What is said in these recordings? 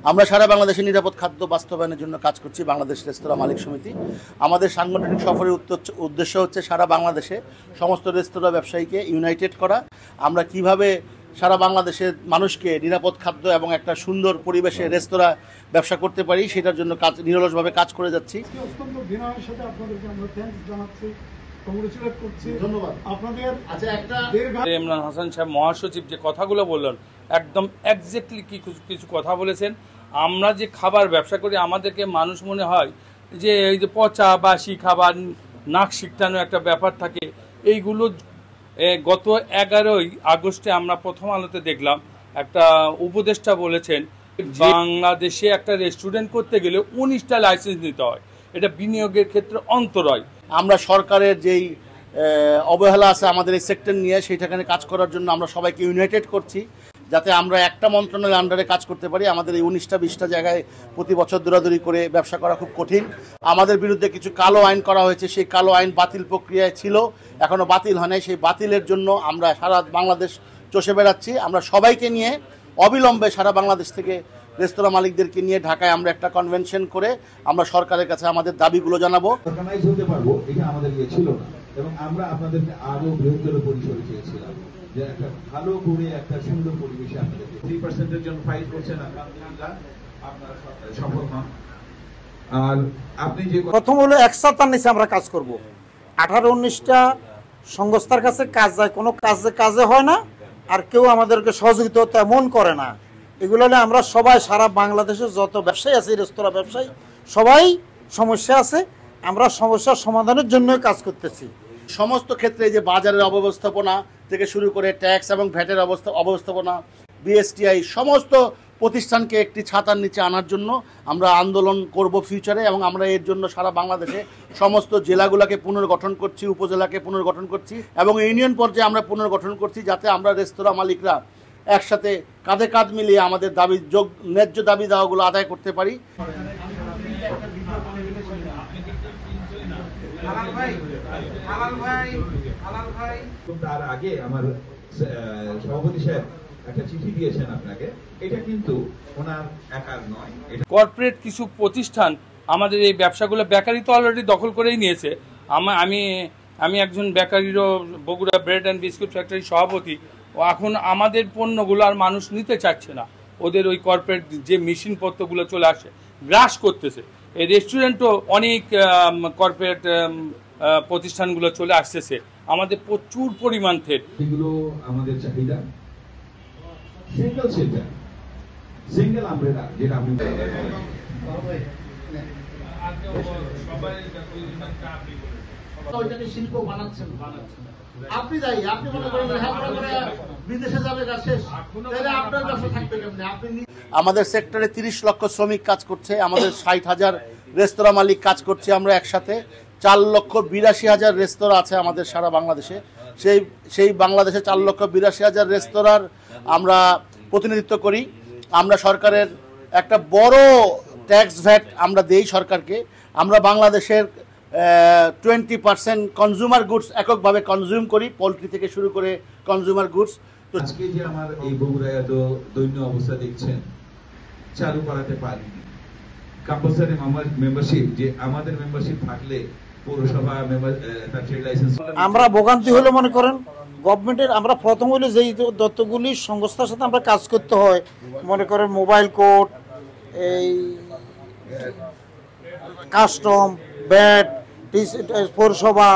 আমরা সারা বাংলাদেশে নিরাপদ খাদ্য বাস্তবায়নের জন্য কাজ করছি বাংলাদেশ রেস্তোরাঁ মালিক সমিতি। আমাদের সাংগঠনিক সফরের উদ্দেশ্য হচ্ছে সারা বাংলাদেশে সমস্ত রেস্তোরাঁ ব্যবসায়ীকে ইউনাইটেড করা। আমরা কিভাবে সারা বাংলাদেশের মানুষকে নিরাপদ খাদ্য এবং একটা সুন্দর পরিবেশে রেস্তোরাঁ ব্যবসা করতে পারি সেটার জন্য নিরলসভাবে কাজ করে যাচ্ছি। অত্যন্ত বিনয়ের সাথে আপনাদেরকে আমরা থ্যাঙ্কস জানাচ্ছি, কংগ্রেচুলেট করছি। ধন্যবাদ আপনাদের। আচ্ছা, ইমরান হাসান সাহেব মহাসচিব যে কথাগুলো বললেন একদম এক্স্যাক্টলি কিছু কথা বলেছেন। আমরা যে খাবার ব্যবসা করি আমাদেরকে মানুষ মনে হয় যে এই যে পচা বাসি খাবার, নাক শিকটানো একটা ব্যাপার থাকে। এইগুলো গত 11ই আগস্টে আমরা প্রথম আলোতে দেখলাম একটা উপদেষ্টা বলেছেন বাংলাদেশে একটা রেস্টুরেন্ট করতে গেলে 19টা লাইসেন্স নিতে হয়, এটা বিনিয়োগের ক্ষেত্রে অন্তরায়। আমরা সরকারের যেই অবহেলা আছে আমাদের এই সেক্টর নিয়ে সেইটাখানে কাজ করার জন্য আমরা সবাইকে ইউনাইটেড করছি যাতে আমরা একটা মন্ত্রণালয়ের আন্ডারে কাজ করতে পারি। আমাদের এই 19টা-20টা জায়গায় প্রতি বছর দৌড়াদৌড়ি করে ব্যবসা করা খুব কঠিন। আমাদের বিরুদ্ধে কিছু কালো আইন করা হয়েছে, সেই কালো আইন বাতিল প্রক্রিয়ায় ছিল, এখনও বাতিল হয় নাই। সেই বাতিলের জন্য আমরা সারা বাংলাদেশ চষে বেড়াচ্ছি। আমরা সবাইকে নিয়ে অবিলম্বে সারা বাংলাদেশ থেকে রেস্তোরাঁ মালিকদেরকে নিয়ে ঢাকায় আমরা একটা কনভেনশন করে আমরা সরকারের কাছে আমাদের দাবিগুলো জানাবো। অর্গানাইজ হতে পারবো এটা আমাদের ইয়ে ছিল না, এবং আমরা আপনাদেরকে আরো বৃহত্তর পরিসরে চেয়েছিলাম যে একটা ভালো করে একটা সুন্দর পরিবেশে আপনাদেরকে 3%-এর জন্য ফাইট করছেন, আলহামদুলিল্লাহ আপনারা সফল হন। আর আপনি যে প্রথম হলো একসাথে নিচে আমরা কাজ করব। 18-19টা সংস্থার কাছে কাজ যায়, কোনো কাজে হয় না, আর কেউ আমাদেরকে সহযোগিতা তেমন করে না। এগুলো হলে আমরা সবাই সারা বাংলাদেশের যত ব্যবসায়ী আছে, রেস্তোরাঁ ব্যবসায়ী সবাই সমস্যা আছে, আমরা সমস্যার সমাধানের জন্যই কাজ করতেছি। সমস্ত ক্ষেত্রে যে বাজারের অব্যবস্থাপনা থেকে শুরু করে ট্যাক্স এবং ভ্যাটের অব্যবস্থাপনা, বিএসটিআই সমস্ত প্রতিষ্ঠানকে একটি ছাতার নিচে আনার জন্য আমরা আন্দোলন করব ফিউচারে, এবং আমরা এর জন্য সারা বাংলাদেশে সমস্ত জেলাগুলোকে পুনর্গঠন করছি, উপজেলাকে পুনর্গঠন করছি এবং ইউনিয়ন পর্যায়ে আমরা পুনর্গঠন করছি যাতে আমরা রেস্তোরাঁ মালিকরা একসাথে কাঁধে কাঁধ মিলিয়ে আমাদের ন্যায্য দাবি দাওয়াগুলো আদায় করতে পারি। তার আগে আমার সভাপতি সাহেব একটা চিঠি দিয়েছেন আপনাকে, এটা কিন্তু ওনার একার নয়। কর্পোরেট কিছু প্রতিষ্ঠান আমাদের এই ব্যবসাগুলো, বেকারি তো অলরেডি দখল করেই নিয়েছে। আমি একজন বেকারিরও Bogura bread and biscuit factory সভাপতি। এখন আমাদের পণ্যগুলো আর মানুষ নিতে চাচ্ছে না, ওদের ওই কর্পোরেট যে মেশিনপত্রগুলো চলে আসে গ্রাস করতেছে। এই রেস্টুরেন্টও অনেক কর্পোরেট প্রতিষ্ঠানগুলো চলে আসতেছে, আমাদের প্রচুর পরিমাণ থেট। এগুলো আমাদের চাহিদা। সিঙ্গেল আমব্রেলা যেটা আপনি শিল্প বানাচ্ছেন, আপনি যাই আপনি মনে করেন বিদেশে যাবে শেষ, তাহলে আপনার ব্যবসা থাকবে কেমনে? আপনি আমাদের সেক্টরে 30 লক্ষ শ্রমিক কাজ করছে, আমাদের 60,000 রেস্তোরাঁ মালিক কাজ করছে। আমরা একসাথে 4,82,000 রেস্তোরাঁ আছে আমাদের সারা বাংলাদেশে। সেই বাংলাদেশে 4,82,000 রেস্তোরাঁর আমরা প্রতিনিধিত্ব করি। আমরা সরকারের একটা বড় ট্যাক্স ভ্যাট আমরা দেই সরকারকে। আমরা বাংলাদেশের 20% কনজিউমার গুডস এককভাবে কনজিউম করি, পোলট্রি থেকে শুরু করে কনজিউমার গুডস। তো আজকে যে আমার এই বগুড়ায় এত দৈন্য অবস্থা দেখছেন, চালু করাতে পারিনি কম্পালসারি মেম্বারশিপ, যে আমাদের মেম্বারশিপ থাকলে পৌরসভা তার ট্রেড লাইসেন্স। আমরা ভোগান্তি হলো মনে করেন গভর্নমেন্টের, আমরা প্রথম হইলে যেই দত্তগুলির সংস্থার সাথে আমরা কাজ করতে হয়, মনে করেন মোবাইল কোড, এই কাস্টম, ব্যাট, পৌরসভা,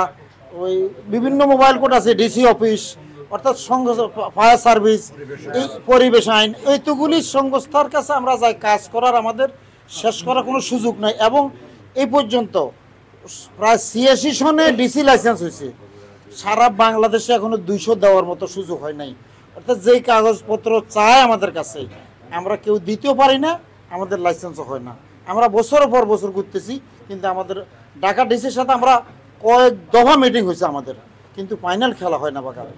ওই বিভিন্ন মোবাইল কোড আছে, ডিসি অফিস, অর্থাৎ ফায়ার সার্ভিস, এই পরিবেশ আইন, এইগুলি সংস্থার কাছে আমরা যাই কাজ করার, আমাদের শেষ করার কোনো সুযোগ নাই। এবং এই পর্যন্ত প্রায় 86 সনে ডিসি লাইসেন্স হয়েছে। সারা বাংলাদেশে এখনো 200 দেওয়ার মতো সুযোগ হয় নাই। অর্থাৎ যেই কাগজপত্র চায় আমাদের কাছে আমরা কেউ দিতেও পারি না, আমাদের লাইসেন্সও হয় না। আমরা বছরের পর বছর ঘুরতেছি, কিন্তু আমাদের ঢাকা ডিসির সাথে আমরা কয়েক দফা মিটিং হয়েছে আমাদের, কিন্তু ফাইনাল খেলা হয় না বাগানে।